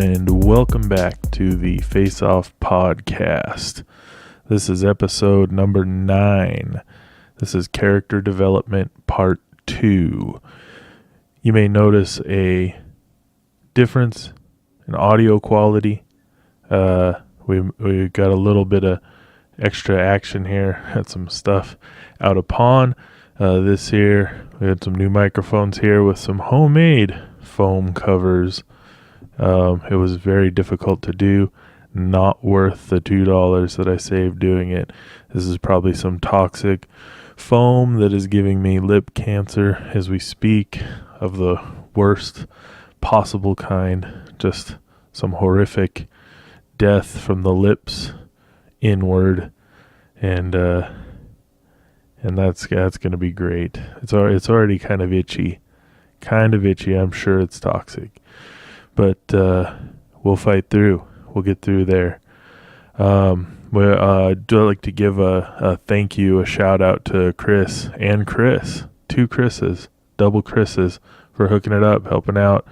and welcome back to the Face Off podcast. This is episode number 9. This is character development part 2. You may notice a difference in audio quality. We got a little bit of extra action here. Had some stuff out of pawn. This here, we had some new microphones here with some homemade foam covers. It was very difficult to do. Not worth the $2 that I saved doing it. This is probably some toxic foam that is giving me lip cancer as we speak, of the worst possible kind. Just some horrific death from the lips inward, and that's going to be great. It's already kind of itchy. I'm sure it's toxic, but we'll fight through. We'll get through there. I'd like to give a thank you, a shout out to Chris and Chris, 2 Chris's, double Chris's, for hooking it up, helping out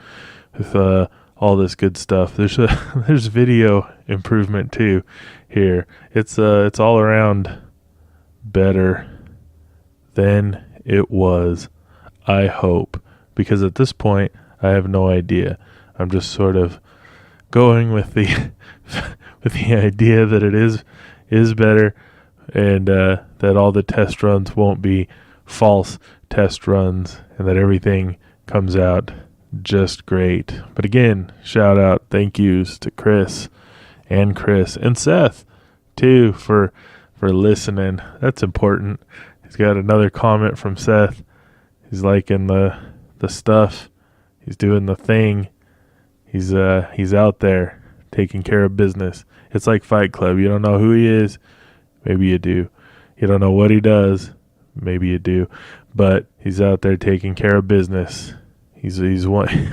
with all this good stuff. There's video improvement too here. It's all around better than it was, I hope, because at this point I have no idea. I'm just sort of going with the with the idea that it is better, and that all the test runs won't be false test runs, and that everything comes out just great. But again, shout out, thank yous to Chris and Seth too for listening. That's important. He's got another comment from Seth. He's liking the stuff. He's doing the thing. He's out there taking care of business. It's like Fight Club. You don't know who he is. Maybe you do. You don't know what he does. Maybe you do. But he's out there taking care of business. He's one.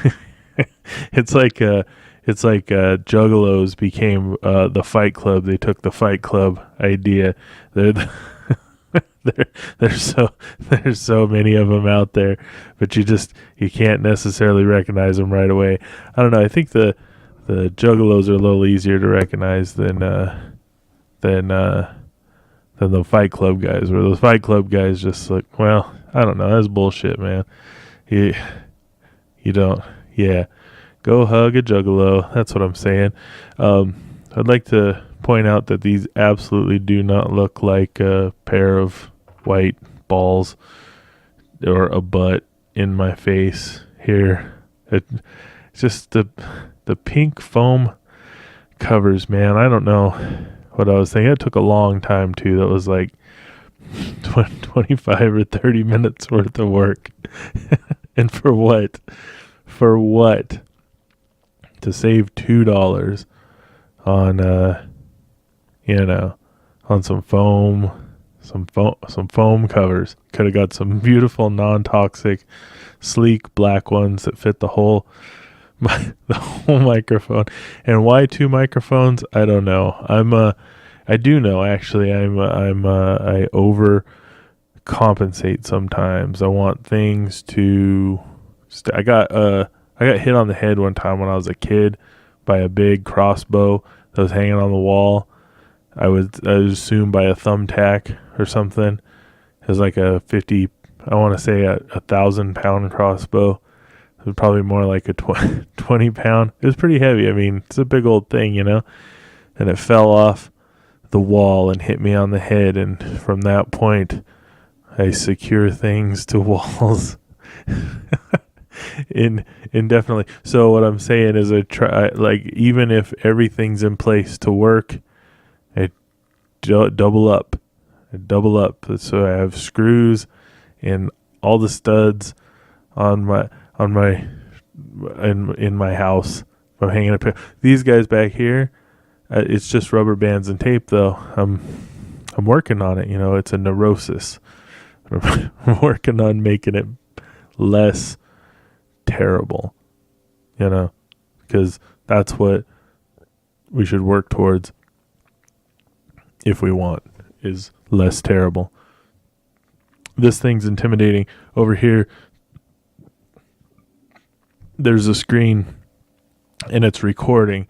It's like Juggalos became the Fight Club. They took the Fight Club idea. There's so many of them out there, but you can't necessarily recognize them right away. I don't know. I think the Juggalos are a little easier to recognize than the Fight Club guys. Where those Fight Club guys just like, well, I don't know. That's bullshit, man. You don't. Yeah, go hug a Juggalo. That's what I'm saying. I'd like to point out that these absolutely do not look like a pair of white balls or a butt in my face here. It's just the pink foam covers, man. I don't know what I was thinking. It took a long time too. That was like 25 or 30 minutes worth of work. And for what? To save $2 on on some foam covers. Could have got some beautiful non-toxic sleek black ones that fit the whole microphone. And why 2 microphones? I don't know. I do know actually. I overcompensate sometimes. I want things to I got hit on the head one time when I was a kid by a big crossbow that was hanging on the wall. I was assumed by a thumbtack or something. It was like a 1,000-pound crossbow. It was probably more like a 20 pound. It was pretty heavy. I mean, it's a big old thing, and it fell off the wall and hit me on the head. And from that point, I secure things to walls indefinitely. So what I'm saying is I try, like, even if everything's in place to work, I double up. So I have screws and all the studs in my house. I'm hanging up. These guys back here, it's just rubber bands and tape though. I'm working on it. It's a neurosis. I'm working on making it less terrible, because that's what we should work towards if we want, is less terrible. This thing's intimidating. Over here, there's a screen and it's recording.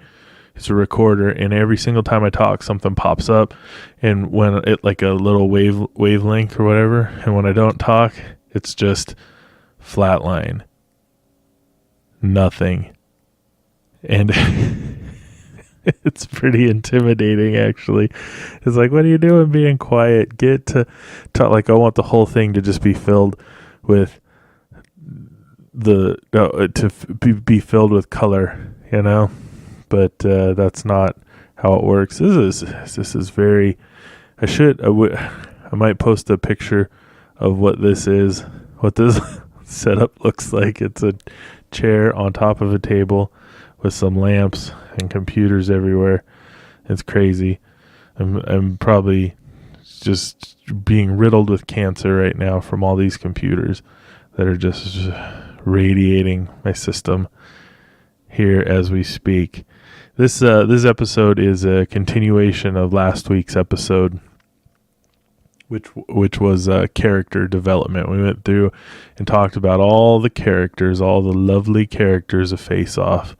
It's a recorder, and every single time I talk, something pops up, and when it like a little wavelength or whatever, and when I don't talk, it's just flatline, nothing, and it's pretty intimidating, actually. It's like, what are you doing being quiet? Get to talk. Like, I want the whole thing to just be filled with be filled with color, but that's not how it works. This is very, I might post a picture of what this setup looks like. It's a chair on top of a table with some lamps and computers everywhere. It's crazy. I'm probably just being riddled with cancer right now from all these computers that are just radiating my system here as we speak. This episode is a continuation of last week's episode, which was character development. We went through and talked about all the characters, all the lovely characters of Face Off,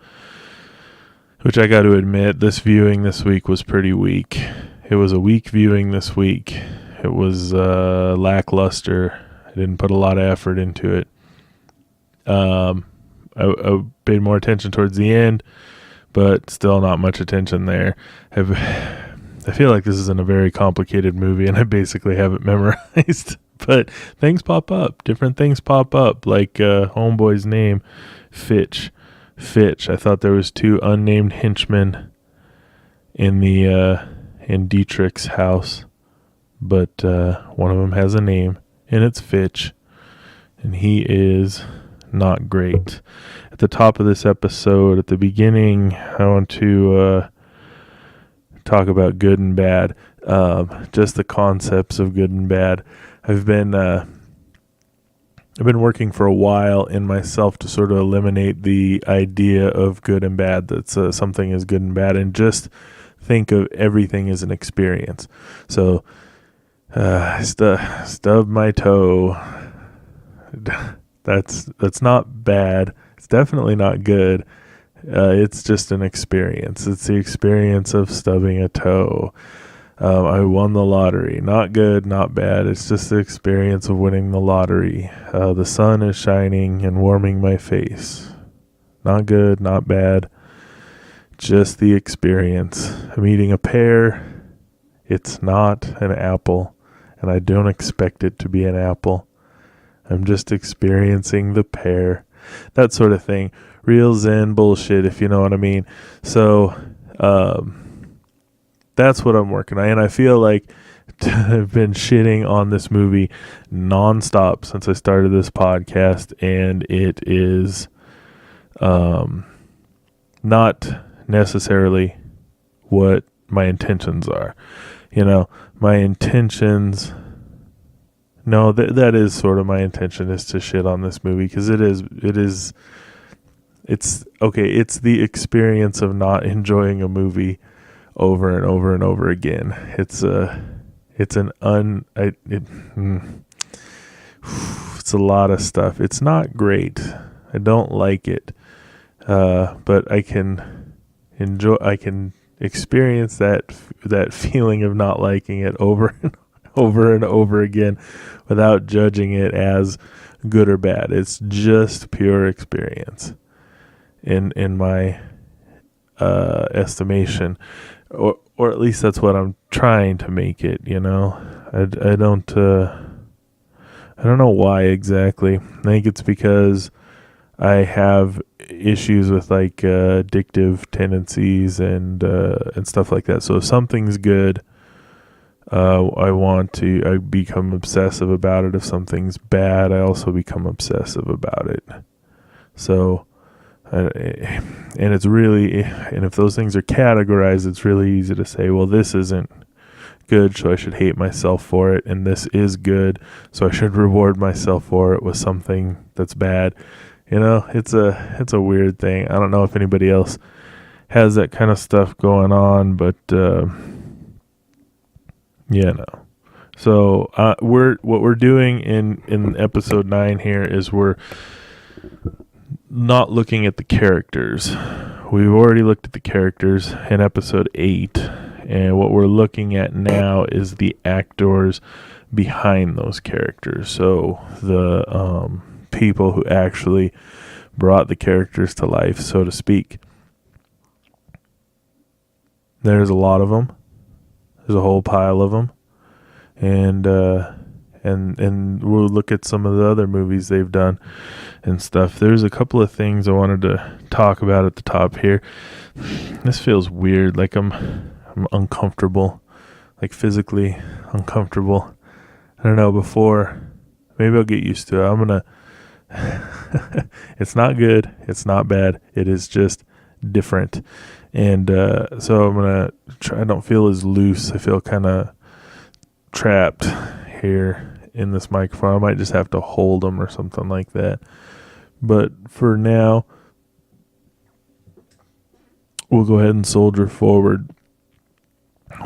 which I got to admit, this viewing this week was pretty weak. It was a weak viewing this week. It was lackluster. I didn't put a lot of effort into it. I paid more attention towards the end, but still not much attention there. I feel like this isn't a very complicated movie, and I basically have it memorized. But things pop up. Different things pop up, like homeboy's name, Fitch. I thought there was 2 unnamed henchmen in Dietrich's house, but one of them has a name, and it's Fitch, and he is not great. At the top of this episode, at the beginning, I want to talk about good and bad, just the concepts of good and bad. I've been working for a while in myself to sort of eliminate the idea of good and bad, that something is good and bad, and just think of everything as an experience. So, stub my toe. That's not bad. It's definitely not good. It's just an experience. It's the experience of stubbing a toe. I won the lottery. Not good, not bad. It's just the experience of winning the lottery. The sun is shining and warming my face. Not good, not bad. Just the experience. I'm eating a pear. It's not an apple, and I don't expect it to be an apple. I'm just experiencing the pear. That sort of thing. Real Zen bullshit, if you know what I mean. So, that's what I'm working on. And I feel like I've been shitting on this movie nonstop since I started this podcast, and it is not necessarily what my intentions are. My intentions... No, that is sort of my intention, is to shit on this movie, because it's the experience of not enjoying a movie over and over and over again. It's a lot of stuff. It's not great. I don't like it. But I can experience that feeling of not liking it over and over again without judging it as good or bad. It's just pure experience in my estimation, or at least that's what I'm trying to make it. I don't know why exactly. I think it's because I have issues with like addictive tendencies and stuff like that. So if something's good, I become obsessive about it. If something's bad, I also become obsessive about it. So, and if those things are categorized, it's really easy to say, well, this isn't good, so I should hate myself for it, and this is good, so I should reward myself for it with something that's bad. It's a weird thing. I don't know if anybody else has that kind of stuff going on, but So what we're doing in episode 9 here is we're not looking at the characters. we've already looked at the characters in episode 8, and what we're looking at now is the actors behind those characters. So the people who actually brought the characters to life, so to speak. There's a lot of them. There's a whole pile of them, and we'll look at some of the other movies they've done and stuff. There's a couple of things I wanted to talk about at the top here. This feels weird, like I'm uncomfortable, like physically uncomfortable. I don't know, before, maybe I'll get used to it. I'm gonna it's not good, it's not bad, it is just different. And so I'm gonna try. I don't feel as loose. I feel kind of trapped here in this microphone. I might just have to hold them or something like that. But for now, we'll go ahead and soldier forward.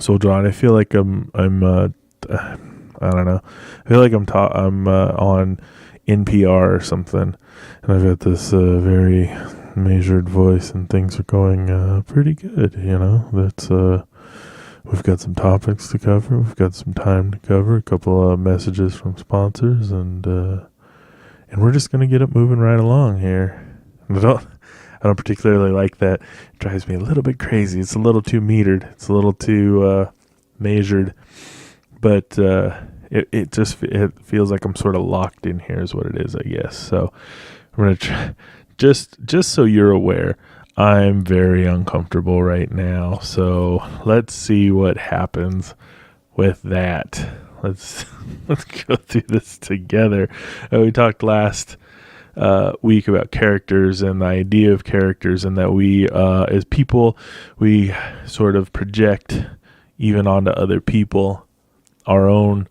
Soldier on. I feel like I'm I don't know. I feel like I'm on NPR or something, and I've got this very measured voice, and things are going pretty good. That's we've got some topics to cover. We've got some time to cover. A couple of messages from sponsors, and we're just gonna get it moving right along here. I don't particularly like that. It drives me a little bit crazy. It's a little too metered. It's a little too measured. But it feels like I'm sort of locked in here is what it is, I guess. So I'm going to try, just so you're aware, I'm very uncomfortable right now. So let's see what happens with that. Let's go through this together. We talked last week about characters and the idea of characters, and that we as people, we sort of project even onto other people our own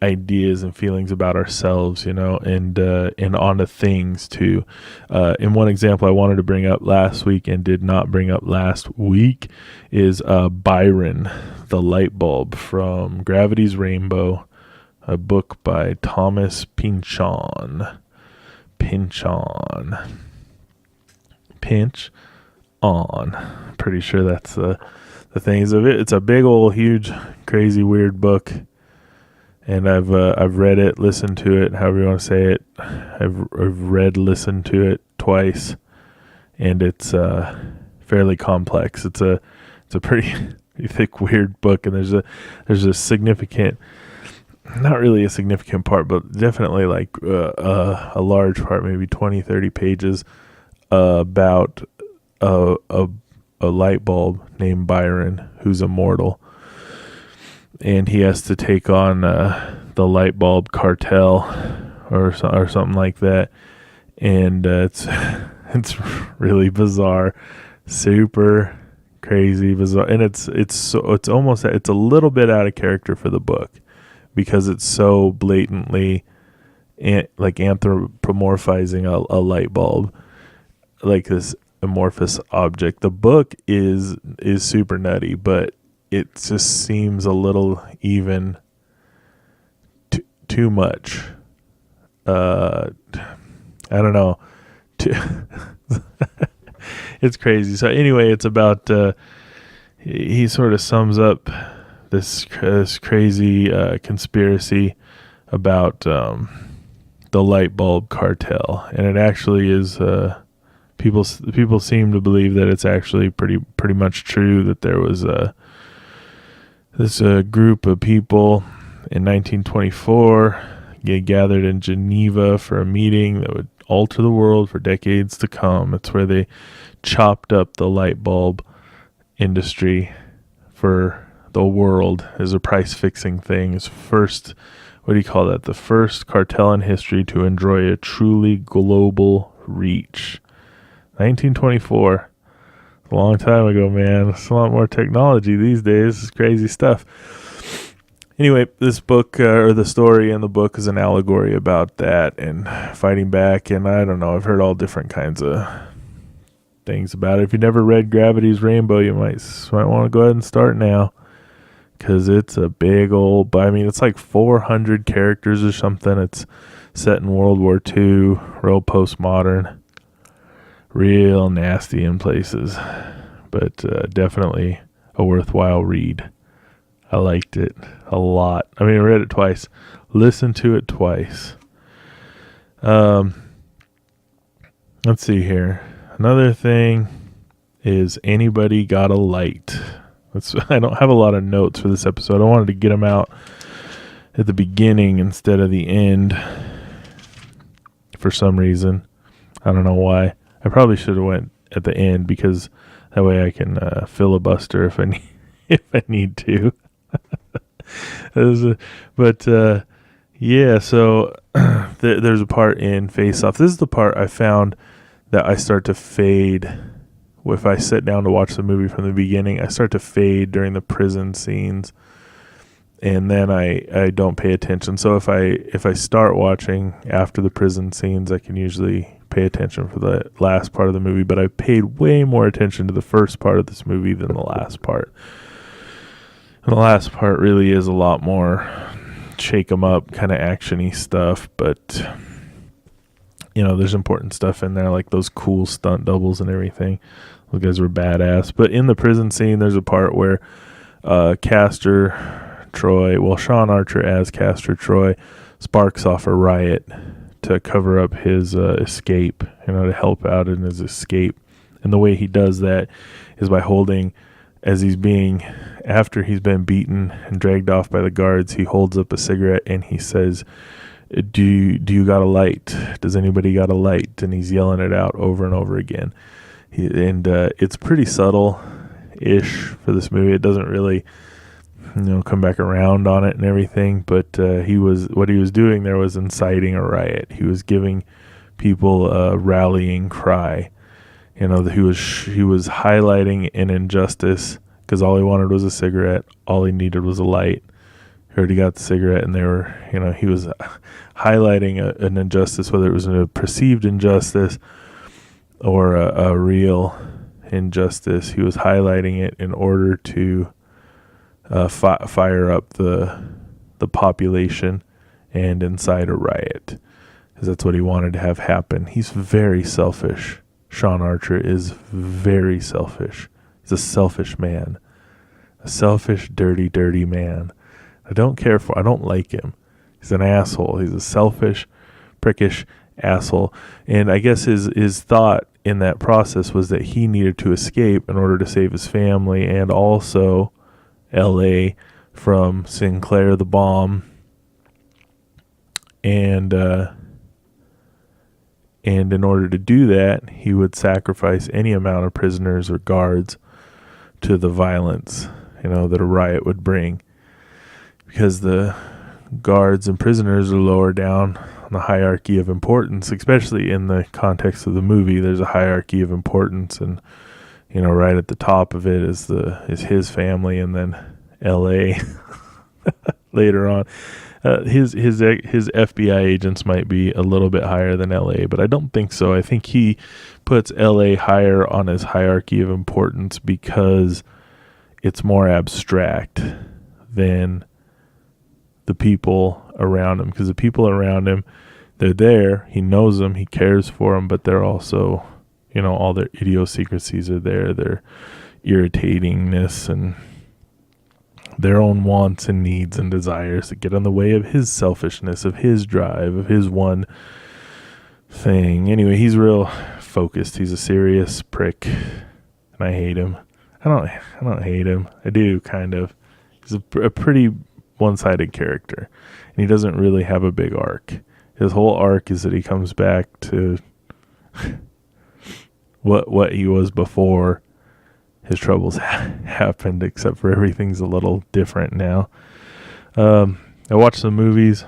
ideas and feelings about ourselves, and onto things too. In one example I wanted to bring up last week and did not bring up last week is Byron, the light bulb, from Gravity's Rainbow, a book by Thomas Pynchon. Pinch on. Pretty sure that's the things of it. It's a big old, huge, crazy, weird book, and I've read it, listened to it, however you want to say it. I've listened to it twice, and it's fairly complex. It's a pretty thick, weird book, and there's a significant, not really a significant part, but definitely like a large part, maybe 20-30 pages, about a light bulb named Byron who's immortal, and he has to take on the light bulb cartel or something like that, and it's really bizarre, super crazy, bizarre, and it's a little bit out of character for the book because it's so blatantly like anthropomorphizing a light bulb, like this amorphous object. The book is super nutty, but it just seems a little even too much. I don't know. It's crazy. So anyway, it's about he sort of sums up this crazy conspiracy about the light bulb cartel, and it actually is. People seem to believe that it's actually pretty much true, that there was this group of people in 1924 gathered in Geneva for a meeting that would alter the world for decades to come. It's where they chopped up the light bulb industry for the world as a price fixing thing. It's first, what do you call that? The first cartel in history to enjoy a truly global reach. 1924. A long time ago, man. It's a lot more technology these days. It's crazy stuff. Anyway, this book, or the story in the book, is an allegory about that and fighting back. And I don't know, I've heard all different kinds of things about it. If you never read Gravity's Rainbow, you might want to go ahead and start now, because it's a big old, it's like 400 characters or something. It's set in World War II, real postmodern. real nasty in places, but definitely a worthwhile read. I liked it a lot. I mean, I read it twice, listened to it twice. Let's see here. Another thing is, anybody got a light? I don't have a lot of notes for this episode. I wanted to get them out at the beginning instead of the end for some reason. I don't know why. I probably should have went at the end, because that way I can filibuster if I need to. Yeah, so there's a part in Face Off. This is the part I found that I start to fade. If I sit down to watch the movie from the beginning, I start to fade during the prison scenes, and then I don't pay attention. So if I start watching after the prison scenes, I can usually pay attention for the last part of the movie, but I paid way more attention to the first part of this movie than the last part. And the last part really is a lot more shake 'em up kind of action-y stuff, but there's important stuff in there, like those cool stunt doubles and everything. Those guys were badass. But in the prison scene, there's a part where Castor Troy, Sean Archer as Castor Troy, sparks off a riot to cover up his escape, to help out in his escape. And the way he does that is by holding, after he's been beaten and dragged off by the guards, he holds up a cigarette and he says, do you got a light? Does anybody got a light? And he's yelling it out over and over again. It's pretty subtle-ish for this movie. It doesn't really, come back around on it and everything. But what he was doing there was inciting a riot. He was giving people a rallying cry. He was highlighting an injustice, because all he wanted was a cigarette. All he needed was a light. He already got the cigarette, and he was highlighting an injustice, whether it was a perceived injustice or a real injustice. He was highlighting it in order to fire up the population and incite a riot, because that's what he wanted to have happen. He's very selfish. Sean Archer is very selfish. He's a selfish man. A selfish, dirty, dirty man. I don't like him. He's an asshole. He's a selfish, prickish asshole. And I guess his thought in that process was that he needed to escape in order to save his family, and also LA from Sinclair the bomb. And in order to do that, he would sacrifice any amount of prisoners or guards to the violence, that a riot would bring. Because the guards and prisoners are lower down on the hierarchy of importance, especially in the context of the movie. There's a hierarchy of importance, and right at the top of it is his family, and then L.A. later on. His FBI agents might be a little bit higher than L.A., but I don't think so. I think he puts L.A. higher on his hierarchy of importance because it's more abstract than the people around him. Because the people around him, they're there. He knows them. He cares for them, but they're also, all their idiosyncrasies are there. Their irritatingness and their own wants and needs and desires that get in the way of his selfishness, of his drive, of his one thing. Anyway, he's real focused. He's a serious prick, and I hate him. I don't hate him. I do, kind of. He's a pretty one-sided character, and he doesn't really have a big arc. His whole arc is that he comes back to what he was before his troubles happened, except for everything's a little different now. I watched some movies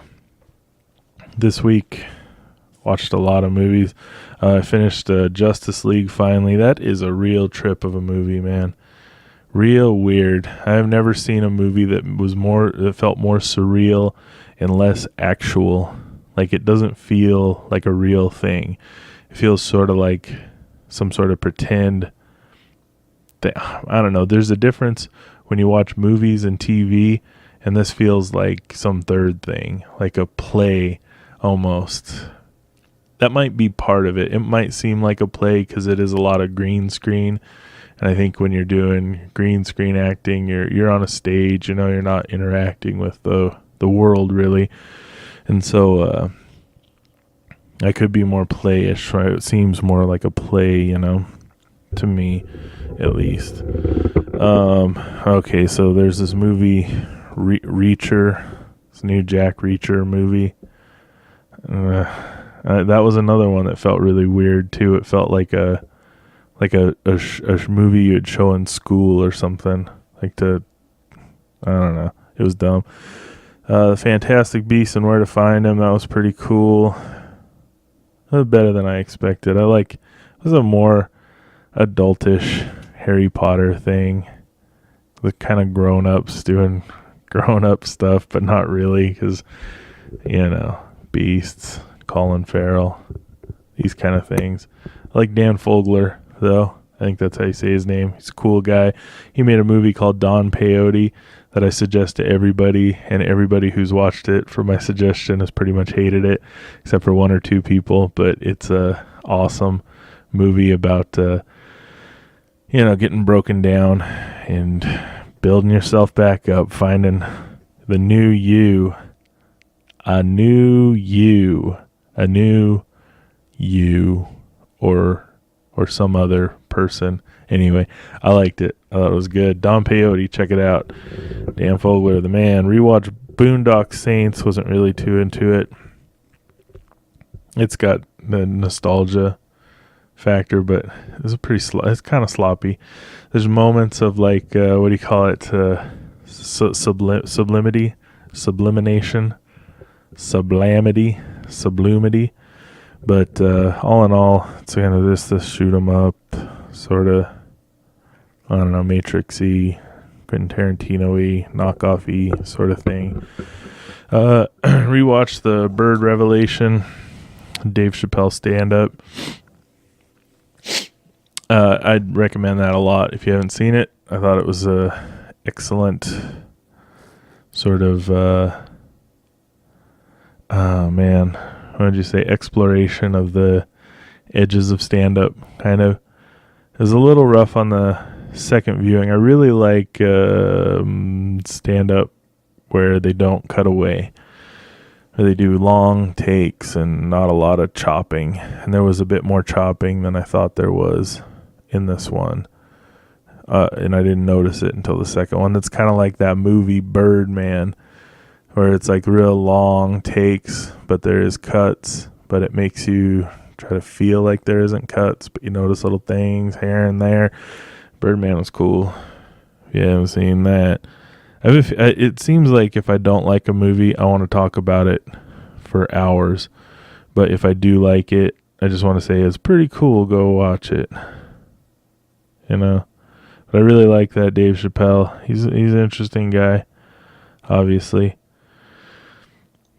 this week. Watched a lot of movies. I finished Justice League finally. That is a real trip of a movie, man. Real weird. I've never seen a movie that felt more surreal and less actual. Like, it doesn't feel like a real thing. It feels sort of like some sort of pretend. I don't know. There's a difference when you watch movies and TV, and this feels like some third thing, like a play almost. that might be part of it. It might seem like a play because it is a lot of green screen. And I think when you're doing green screen acting, you're on a stage, you're not interacting with the world really. And so I could be more playish, right? It seems more like a play, to me at least. Okay, so there's this movie Reacher, this new Jack Reacher movie. That was another one that felt really weird too. It felt like a movie you'd show in school or something. I don't know. It was dumb. The Fantastic Beasts and Where to Find Them, that was pretty cool. It was better than I expected. It was a more adultish Harry Potter thing. With kind of grown-ups doing grown-up stuff, but not really, because, Beasts, Colin Farrell, these kind of things. I like Dan Fogler, though. I think that's how you say his name. He's a cool guy. He made a movie called Don Peyote that I suggest to everybody, and everybody who's watched it for my suggestion has pretty much hated it, except for one or two people. But it's a awesome movie about getting broken down and building yourself back up, finding the new you, a new you, or some other person. Anyway, I liked it. I thought it was good. Don Peyote, check it out. Dan Fogler, the man. Rewatch Boondock Saints. Wasn't really too into it. It's got the nostalgia factor, but it's it's kind of sloppy. There's moments of what do you call it? Sublimity, sublimity. But all in all, it's kind of this shoot 'em up sort of, I don't know, Matrix-y, Quentin Tarantino-y, knockoff-y sort of thing. Rewatched the Bird Revelation, Dave Chappelle stand-up. I'd recommend that a lot if you haven't seen it. I thought it was a excellent sort of, what did you say, exploration of the edges of stand-up, kind of. It was a little rough on the second viewing. I really like stand-up where they don't cut away, where they do long takes and not a lot of chopping. And there was a bit more chopping than I thought there was in this one. And I didn't notice it until the second one. That's kind of like that movie Birdman, where it's like real long takes, but there is cuts, but it makes you try to feel like there isn't cuts, but you notice little things here and there. Birdman was cool. If you haven't seen that. It seems like if I don't like a movie, I want to talk about it for hours. But if I do like it, I just want to say it's pretty cool. Go watch it. But I really like that Dave Chappelle. He's an interesting guy, obviously.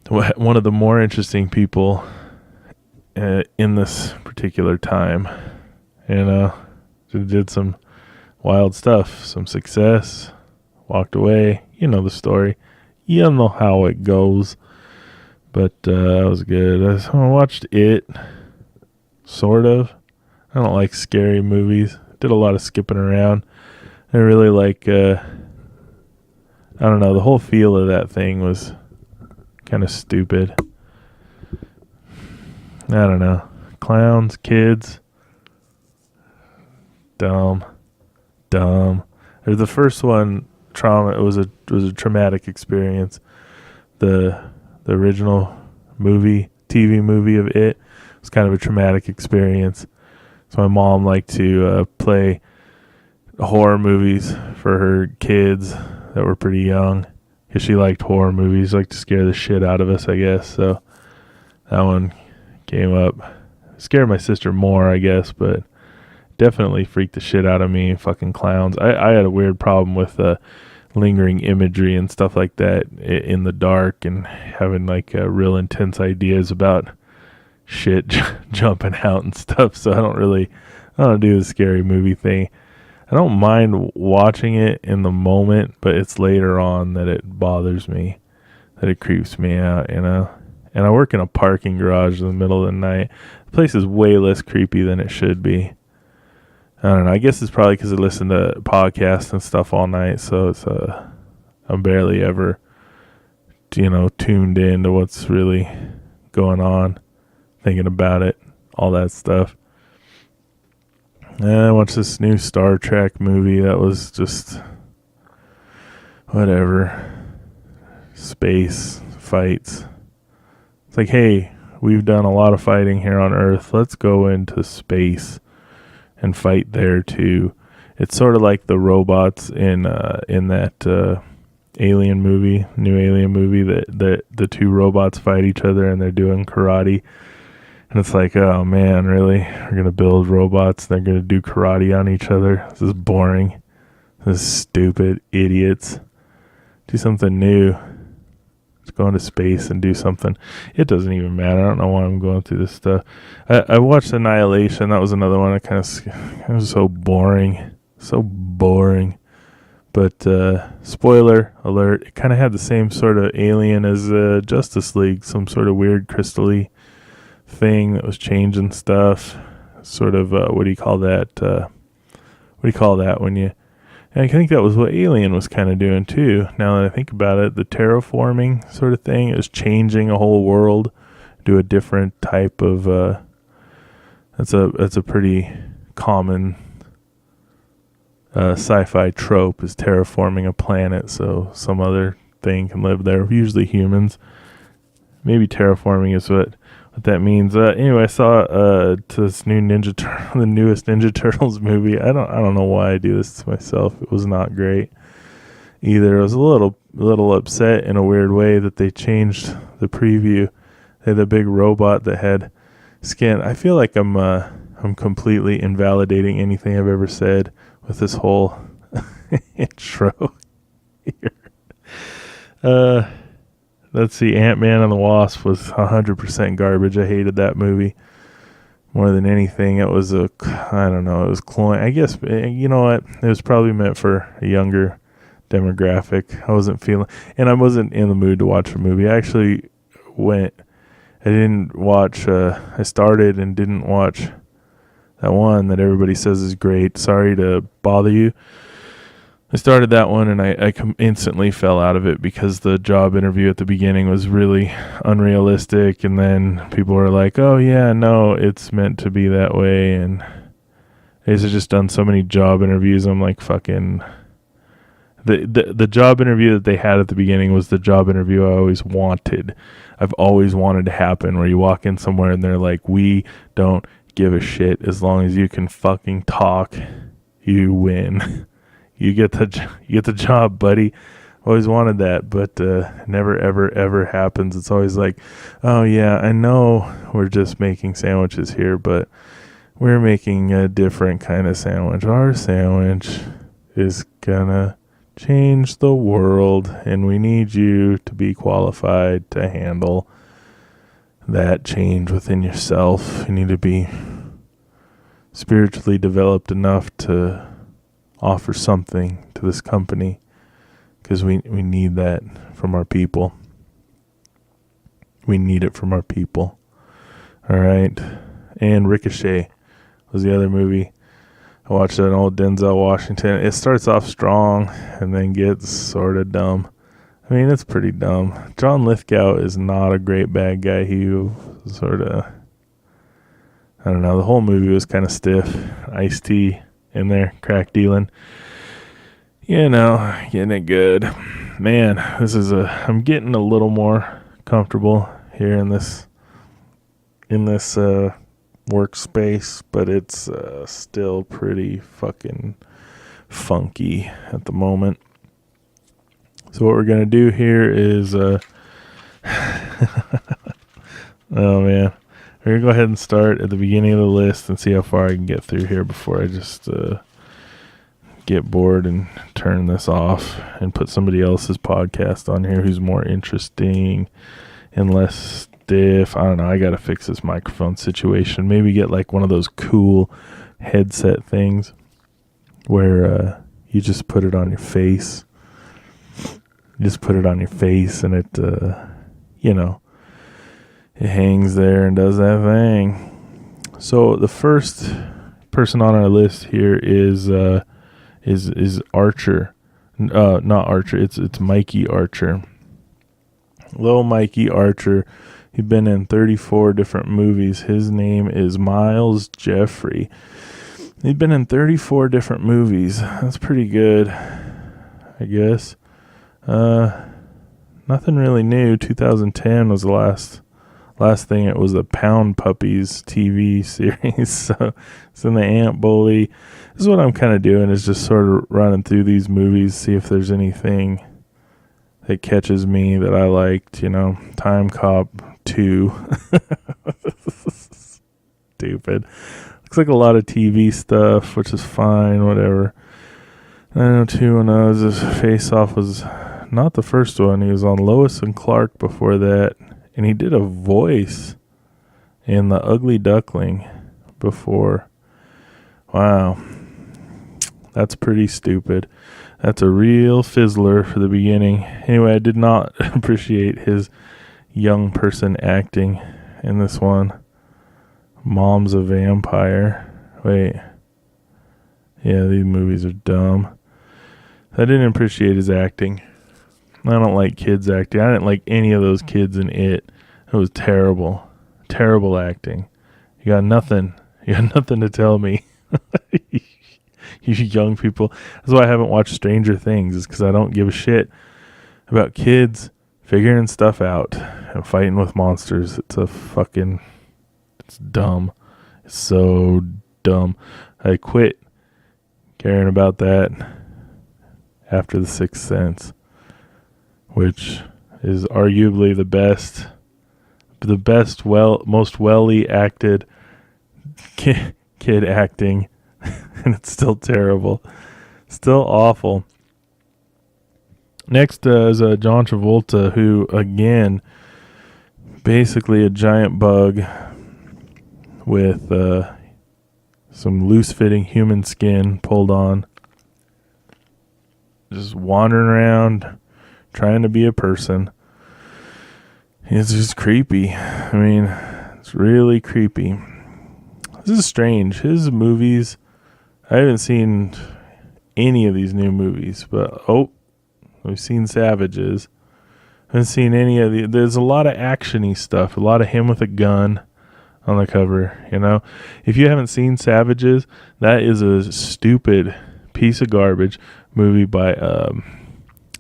One of the more interesting people in this particular time, did some wild stuff, some success, walked away. You know the story. You know how it goes. But that was good. I watched it, sort of. I don't like scary movies. Did a lot of skipping around. I really like, I don't know, the whole feel of that thing was kind of stupid. I don't know. Clowns, kids. Dumb. Or the first one, trauma. It was a traumatic experience. The original TV movie of it was kind of a traumatic experience. So my mom liked to play horror movies for her kids that were pretty young, because she liked horror movies, liked to scare the shit out of us, I guess. So that one came up. Scared my sister more, I guess, but definitely freaked the shit out of me. Fucking clowns. I had a weird problem with lingering imagery and stuff like that in the dark, and having real intense ideas about shit jumping out and stuff. So I don't do the scary movie thing. I don't mind watching it in the moment, but it's later on that it bothers me, that it creeps me out, and I work in a parking garage in the middle of the night. The place is way less creepy than it should be. I don't know. I guess it's probably because I listen to podcasts and stuff all night, so it's I'm barely ever, tuned in to what's really going on, thinking about it, all that stuff. And I watched this new Star Trek movie that was just whatever. Space fights. It's like, hey, we've done a lot of fighting here on Earth. Let's go into space and fight there too. It's sort of like the robots in that Alien movie, new Alien movie, that the two robots fight each other and they're doing karate. And it's like, oh man, really? We're going to build robots. They're going to do karate on each other. This is boring. This is stupid. Idiots. Do something new. Let's go into space and do something. It doesn't even matter. I don't know why I'm going through this stuff. I watched Annihilation. That was another one that it was so boring. So boring. But spoiler alert, it kind of had the same sort of alien as Justice League. Some sort of weird crystal-y thing that was changing stuff. Sort of, what do you call that? What do you call that when you... And I think that was what Alien was kind of doing too. Now that I think about it, the terraforming sort of thing is changing a whole world, do a different type of... That's a pretty common sci-fi trope, is terraforming a planet so some other thing can live there. Usually humans. Maybe terraforming is what that means. Anyway, I saw this new the newest Ninja Turtles movie. I don't know why I do this to myself. It was not great either. I was a little upset in a weird way that they changed the preview. They had the big robot that had skin. I feel like I'm completely invalidating anything I've ever said with this whole intro here. Let's see, Ant-Man and the Wasp was 100% garbage. I hated that movie more than anything. It was it was cloying. I guess, you know what, it was probably meant for a younger demographic. I wasn't in the mood to watch a movie. I actually I started and didn't watch that one that everybody says is great. Sorry to bother you. I started that one and I instantly fell out of it because the job interview at the beginning was really unrealistic, and then people were like, oh yeah, no, it's meant to be that way, and they've just done so many job interviews. I'm like, fucking... The job interview that they had at the beginning was the job interview I always wanted. I've always wanted to happen, where you walk in somewhere and they're like, we don't give a shit. As long as you can fucking talk, you win. You get the job, buddy. Always wanted that, but never, ever, ever happens. It's always like, oh yeah, I know we're just making sandwiches here, but we're making a different kind of sandwich. Our sandwich is gonna change the world, and we need you to be qualified to handle that change within yourself. You need to be spiritually developed enough to offer something to this company, because we need that from our people. We need it from our people. All right. And Ricochet was the other movie. I watched an old Denzel Washington. It starts off strong and then gets sort of dumb. I mean, it's pretty dumb. John Lithgow is not a great bad guy. He sort of, I don't know, the whole movie was kind of stiff. Ice-T in there, crack dealing. Getting it good. Man, I'm getting a little more comfortable here in this workspace, but it's still pretty fucking funky at the moment. So what we're going to do here is oh man, we're going to go ahead and start at the beginning of the list and see how far I can get through here before I just get bored and turn this off and put somebody else's podcast on here who's more interesting and less stiff. I don't know. I got to fix this microphone situation. Maybe get like one of those cool headset things where you just put it on your face. You just put it on your face and it, it hangs there and does that thing. So the first person on our list here is Archer. Not Archer. It's Mikey Archer. Little Mikey Archer. He's been in 34 different movies. His name is Miles Jeffrey. He's been in 34 different movies. That's pretty good, I guess. Nothing really new. 2010 was the last thing. It was the Pound Puppies TV series. So it's in the Ant Bully. This is what I'm kind of doing, is just sort of running through these movies, see if there's anything that catches me that I liked. Time Cop 2. Stupid. Looks like a lot of TV stuff, which is fine, whatever. 90210, his Face Off was not the first one. He was on Lois and Clark before that. And he did a voice in The Ugly Duckling before. Wow. That's pretty stupid. That's a real fizzler for the beginning. Anyway, I did not appreciate his young person acting in this one. Mom's a Vampire. Wait. Yeah, these movies are dumb. I didn't appreciate his acting. I don't like kids acting. I didn't like any of those kids in it. It was terrible. Terrible acting. You got nothing to tell me. You young people. That's why I haven't watched Stranger Things, is because I don't give a shit about kids figuring stuff out and fighting with monsters. It's dumb. It's so dumb. I quit caring about that after The Sixth Sense, which is arguably the best, most welly acted kid acting, and it's still terrible, still awful. Next is John Travolta, who, again, basically a giant bug with some loose-fitting human skin pulled on, just wandering around trying to be a person. It's just creepy. I mean, it's really creepy. This is strange. His movies, I haven't seen any of these new movies, but we've seen Savages. I haven't seen any of the. There's a lot of action-y stuff. A lot of him with a gun on the cover. If you haven't seen Savages, that is a stupid piece of garbage movie by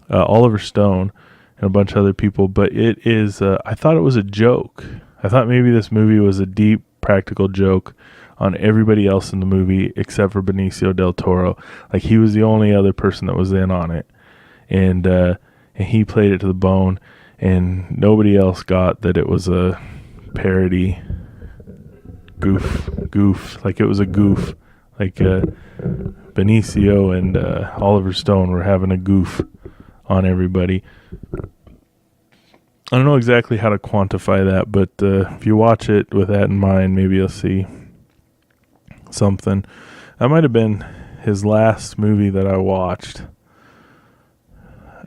Oliver Stone and a bunch of other people, but it is, I thought it was a joke. I thought maybe this movie was a deep practical joke on everybody else in the movie except for Benicio del Toro. Like, he was the only other person that was in on it, and he played it to the bone, and nobody else got that it was a parody goof, like it was a goof, like Benicio and Oliver Stone were having a goof on everybody. I don't know exactly how to quantify that, but if you watch it with that in mind, maybe you'll see something. That might have been his last movie that I watched.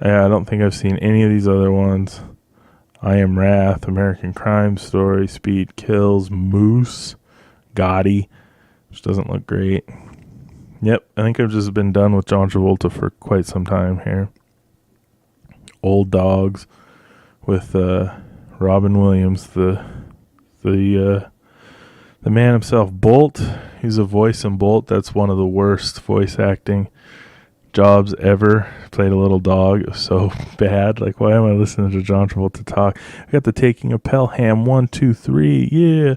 I don't think I've seen any of these other ones. I Am Wrath, American Crime Story, Speed Kills, Moose, Gotti, which doesn't look great. Yep, I think I've just been done with John Travolta for quite some time here. Old Dogs with Robin Williams, the man himself. Bolt, he's a voice in Bolt. That's one of the worst voice acting jobs ever. Played a little dog. It was so bad. Like, why am I listening to John Travolta talk? I got the Taking a Pelham 1, 2, 3. Yeah,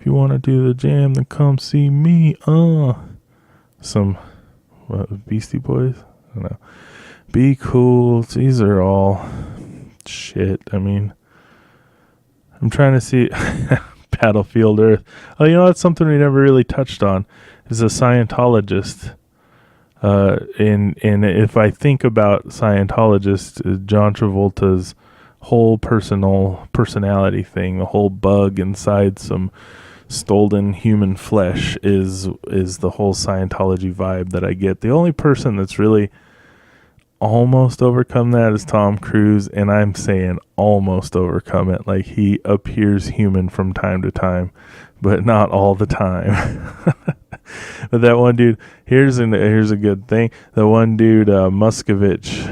if you want to do the jam, then come see me. Some Beastie Boys. I don't know. Be Cool. These are all shit. I mean, I'm trying to see Battlefield Earth. Oh, that's something we never really touched on. Is a Scientologist. And if I think about Scientologists, John Travolta's whole personality thing, the whole bug inside some stolen human flesh is the whole Scientology vibe that I get. The only person that's really almost overcome that is Tom Cruise, and I'm saying almost overcome it. Like, he appears human from time to time, but not all the time. But that one dude, here's a good thing. The one dude, Muskovich,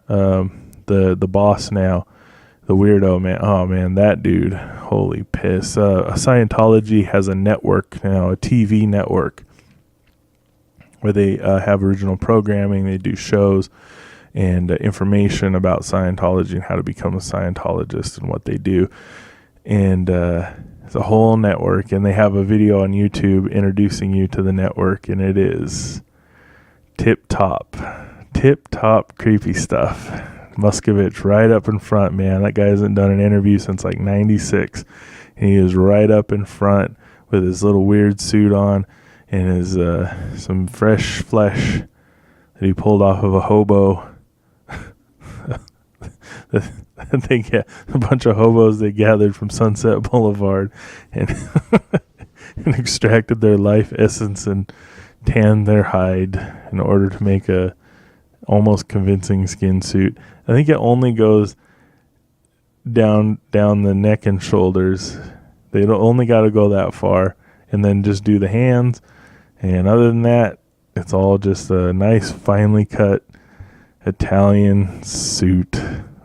the boss now, the weirdo man. Oh man, that dude, holy piss. Scientology has a network now, a TV network, where they have original programming. They do shows and information about Scientology and how to become a Scientologist and what they do. And it's a whole network, and they have a video on YouTube introducing you to the network, and it is tip top creepy stuff. Muskovich right up in front, man. That guy hasn't done an interview since like 96. And he is right up in front with his little weird suit on and his some fresh flesh that he pulled off of a hobo. They get a bunch of hobos they gathered from Sunset Boulevard and and extracted their life essence and tanned their hide in order to make a almost convincing skin suit. I think it only goes down the neck and shoulders. They only got to go that far, and then just do the hands. And other than that, it's all just a nice, finely cut Italian suit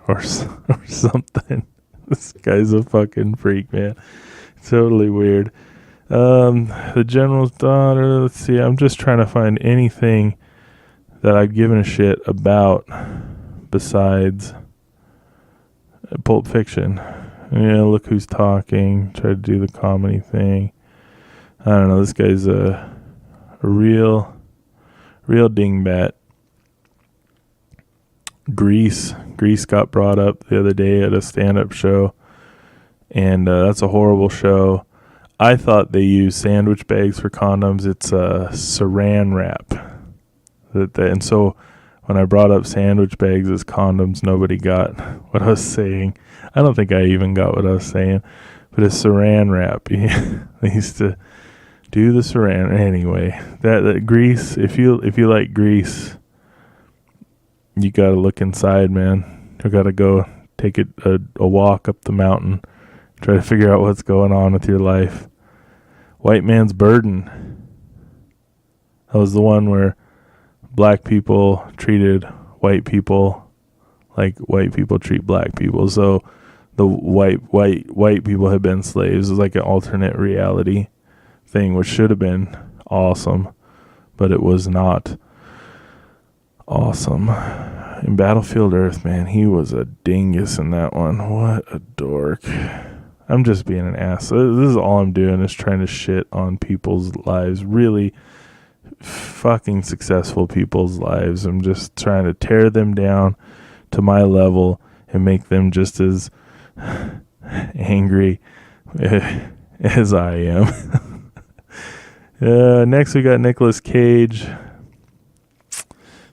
or something. This guy's a fucking freak, man. Totally weird. The general's daughter. Let's see. I'm just trying to find anything that I've given a shit about besides Pulp Fiction. Yeah, Look Who's Talking. Try to do the comedy thing. I don't know. This guy's a real dingbat. Grease got brought up the other day at a stand-up show, and that's a horrible show. I thought they used sandwich bags for condoms. It's a saran wrap. And so when I brought up sandwich bags as condoms, nobody got what I was saying. I don't think I even got what I was saying, but it's saran wrap. They used to do the saran anyway. That Grease. If you like Grease, you gotta look inside, man. You gotta go take a walk up the mountain, try to figure out what's going on with your life. White Man's Burden. That was the one where black people treated white people like white people treat black people. So the white people had been slaves. It was like an alternate reality thing, which should have been awesome, but it was not awesome. In Battlefield Earth, man, he was a dingus in that one. What a dork. I'm just being an ass. This is all I'm doing is trying to shit on people's lives. Really fucking successful people's lives. I'm just trying to tear them down to my level and make them just as angry as I am. Next we got Nicolas Cage.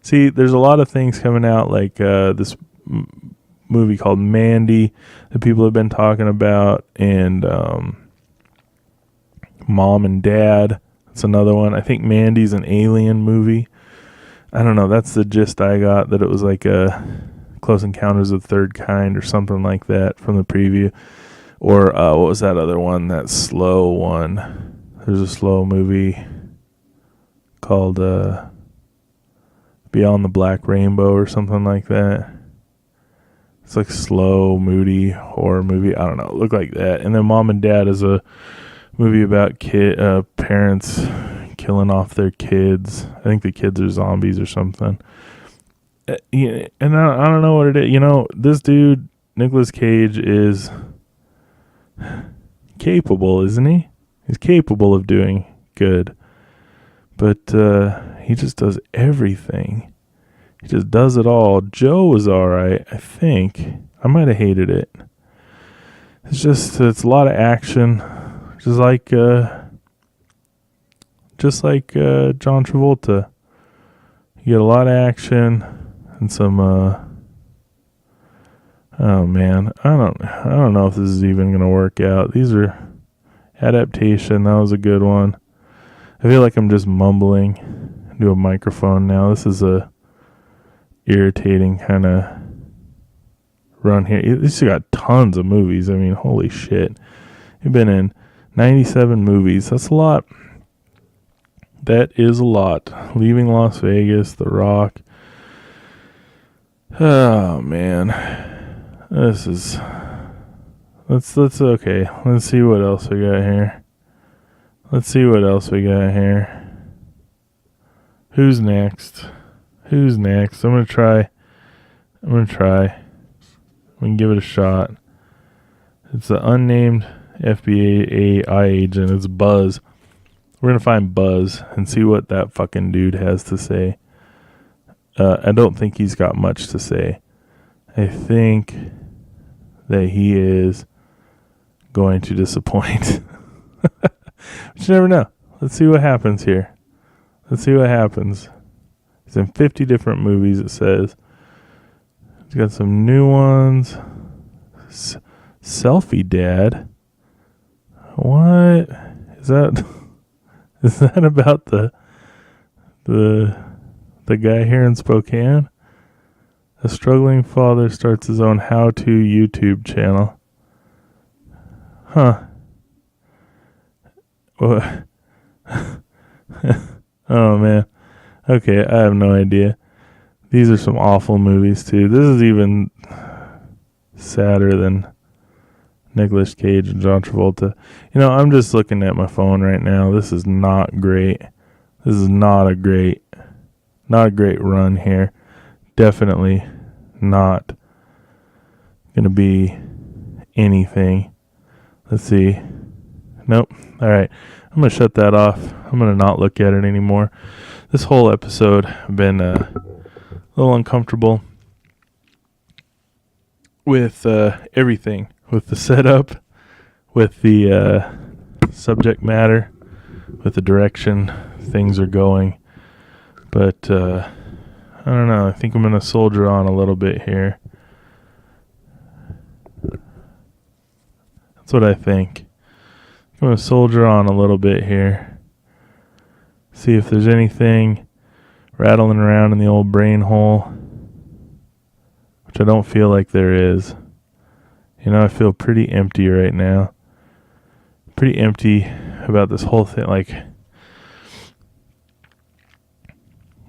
See, there's a lot of things coming out, like this movie called Mandy that people have been talking about, and Mom and Dad. That's another one. I think Mandy's an alien movie. I don't know. That's the gist I got, that it was like a Close Encounters of the Third Kind or something like that from the preview. Or what was that other one? That slow one. There's a slow movie called Beyond the Black Rainbow or something like that. It's like slow, moody horror movie. I don't know. It looked like that. And then Mom and Dad is a movie about parents killing off their kids. I think the kids are zombies or something. Yeah, and I don't know what it is. You know, this dude, Nicolas Cage, is capable, isn't he? He's capable of doing good. But he just does everything. He just does it all. Joe was alright, I think. I might have hated it. It's a lot of action. Just like John Travolta. You get a lot of action and some oh man, I don't know if this is even gonna work out. These are Adaptation, that was a good one. I feel like I'm just mumbling into a microphone now. This is a irritating kind of run here. He's got tons of movies. I mean, holy shit. He's been in 97 movies. That's a lot. That is a lot. Leaving Las Vegas, The Rock. Oh, man. That's okay. Let's see what else we got here. Who's next? I'm gonna try. We can give it a shot. It's the unnamed FBI agent. It's Buzz. We're gonna find Buzz and see what that fucking dude has to say. I don't think he's got much to say. I think that he is going to disappoint. But you never know. Let's see what happens here. He's in 50 different movies, it says. He's got some new ones. Selfie Dad. What? Is that about the guy here in Spokane? A struggling father starts his own how-to YouTube channel. Huh. What? Oh, man. Okay, I have no idea. These are some awful movies, too. This is even sadder than Nicolas Cage and John Travolta. I'm just looking at my phone right now. This is not great. This is not a great run here. Definitely not going to be anything. Let's see. Nope. All right. I'm going to shut that off. I'm going to not look at it anymore. This whole episode, I've been a little uncomfortable with everything. With the setup, with the subject matter, with the direction things are going. But I don't know. I think I'm going to soldier on a little bit here. That's what I think. I'm going to soldier on a little bit here. See if there's anything rattling around in the old brain hole, which I don't feel like there is. I feel pretty empty right now. Pretty empty about this whole thing. Like,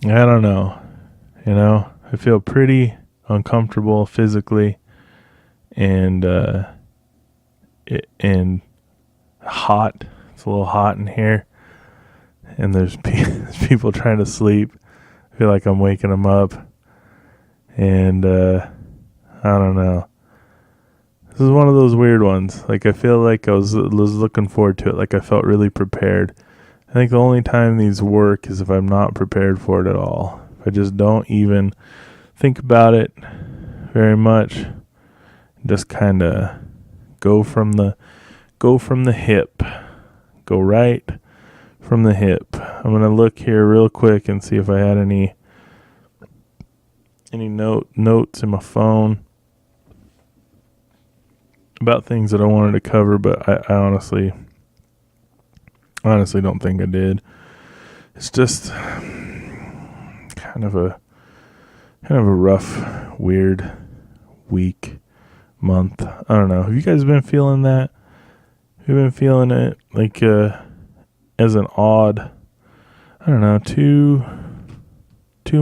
I don't know. I feel pretty uncomfortable physically and hot. It's a little hot in here. And there's people trying to sleep. I feel like I'm waking them up. And I don't know. This is one of those weird ones. Like, I feel like I was looking forward to it. Like, I felt really prepared. I think the only time these work is if I'm not prepared for it at all. If I just don't even think about it very much. Just kind of go from the hip. Go right from the hip. I'm going to look here real quick and see if I had any notes in my phone about things that I wanted to cover, but I honestly don't think I did. It's just kind of a rough, weird week, month. I don't know. Have you guys been feeling that? Have you been feeling it like as an odd, I don't know, two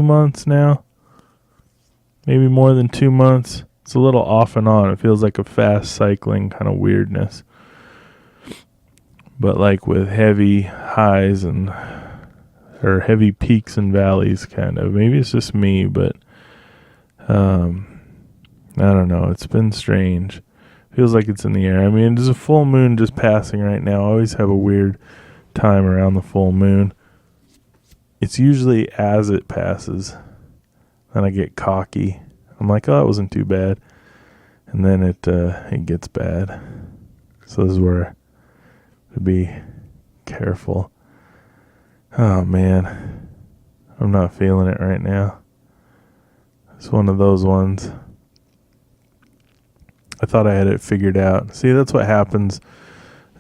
months now? Maybe more than 2 months. It's a little off and on. It feels like a fast cycling kind of weirdness. But like with heavy highs or heavy peaks and valleys kind of. Maybe it's just me, but I don't know. It's been strange. Feels like it's in the air. I mean, there's a full moon just passing right now. I always have a weird time around the full moon. It's usually as it passes. Then I get cocky. I'm like, oh, it wasn't too bad. And then it gets bad. So this is where to be careful. Oh, man. I'm not feeling it right now. It's one of those ones. I thought I had it figured out. See, that's what happens.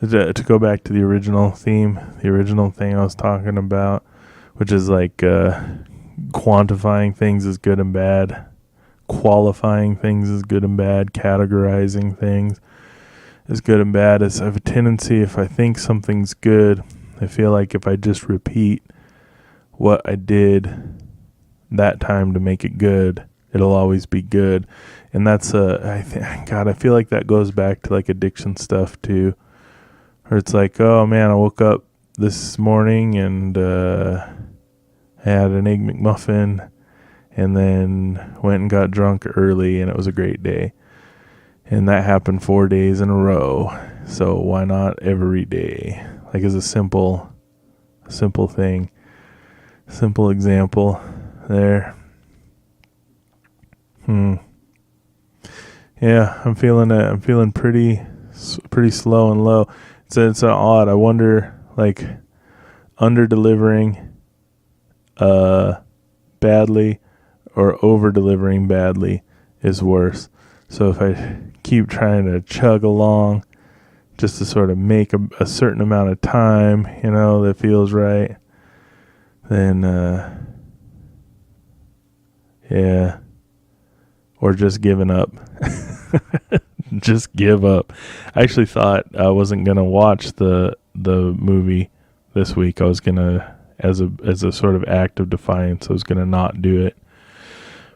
To go back to the original theme, the original thing I was talking about, which is like quantifying things as good and bad, qualifying things as good and bad, categorizing things as good and bad. As I have a tendency, if I think something's good, I feel like if I just repeat what I did that time to make it good, it'll always be good. And that's I feel like that goes back to like addiction stuff too, where it's like, oh man, I woke up this morning and had an Egg McMuffin and then went and got drunk early, and it was a great day. And that happened 4 days in a row. So why not every day? Like, as a simple thing, simple example there. Yeah, I'm feeling it. I'm feeling pretty slow and low. It's odd. I wonder, like, under delivering badly or over delivering badly is worse. So if I keep trying to chug along just to sort of make a certain amount of time, that feels right, then yeah, or just giving up. Just give up. I actually thought I wasn't gonna watch the movie this week. I was gonna, as a sort of act of defiance, I was gonna not do it,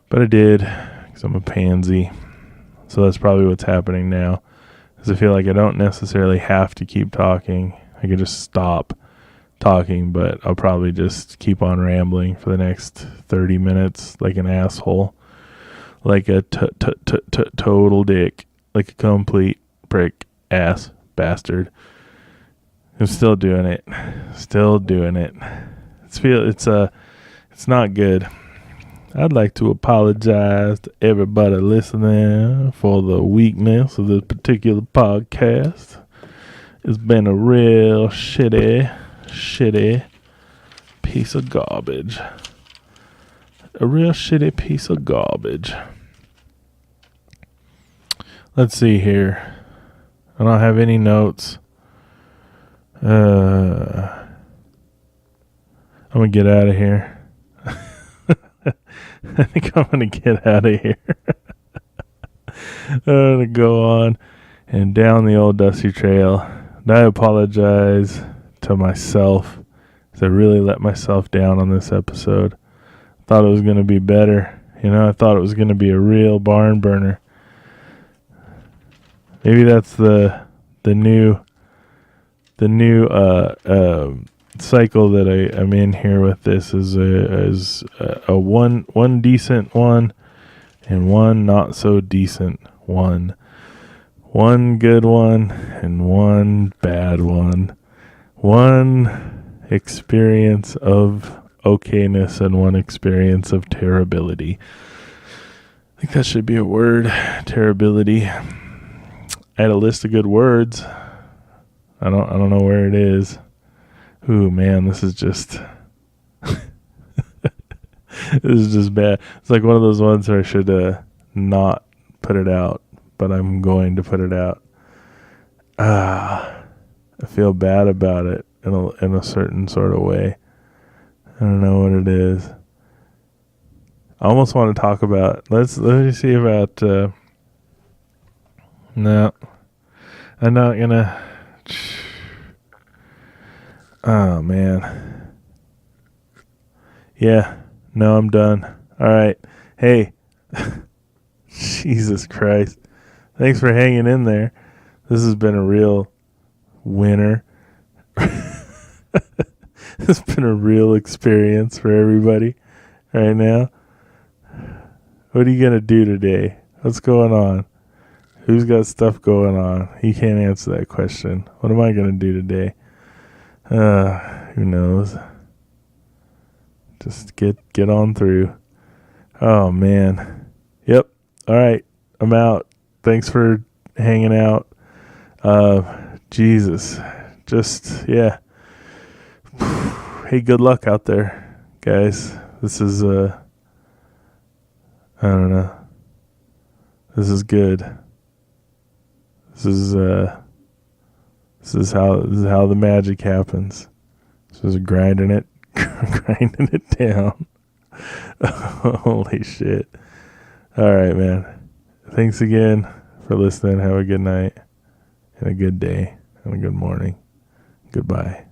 but I did because I'm a pansy. So that's probably what's happening now, because I feel like I don't necessarily have to keep talking. I could just stop talking, but I'll probably just keep on rambling for the next 30 minutes like an asshole, like a total dick, like a complete prick ass bastard. I'm still doing it. It's not good. I'd like to apologize to everybody listening for the weakness of this particular podcast. It's been a real shitty piece of garbage. A real shitty piece of garbage. Let's see here. I don't have any notes. I'm gonna get out of here. I think I'm going to get out of here. I'm going to go on and down the old dusty trail. And I apologize to myself, because I really let myself down on this episode. Thought it was going to be better. I thought it was going to be a real barn burner. Maybe that's the new cycle that I'm in here with this is a one decent one and one not so decent one good one and one bad one experience of okayness and one experience of terribility. I think that should be a word, terribility. I had a list of good words. I don't know where it is. Ooh, man, this is just bad. It's like one of those ones where I should not put it out, but I'm going to put it out. I feel bad about it in a certain sort of way. I don't know what it is. I almost want to talk about. Let me see about. No, I'm not gonna. Oh, man. Yeah. No, I'm done. All right. Hey. Jesus Christ. Thanks for hanging in there. This has been a real winner. It's been a real experience for everybody right now. What are you going to do today? What's going on? Who's got stuff going on? He can't answer that question. What am I going to do today? Who knows? Just get on through. Oh, man. Yep. All right. I'm out. Thanks for hanging out. Jesus. Just, yeah. Hey, good luck out there, guys. This is, I don't know. This is good. This is how the magic happens. This is grinding it down. Holy shit. All right, man. Thanks again for listening. Have a good night and a good day and a good morning. Goodbye.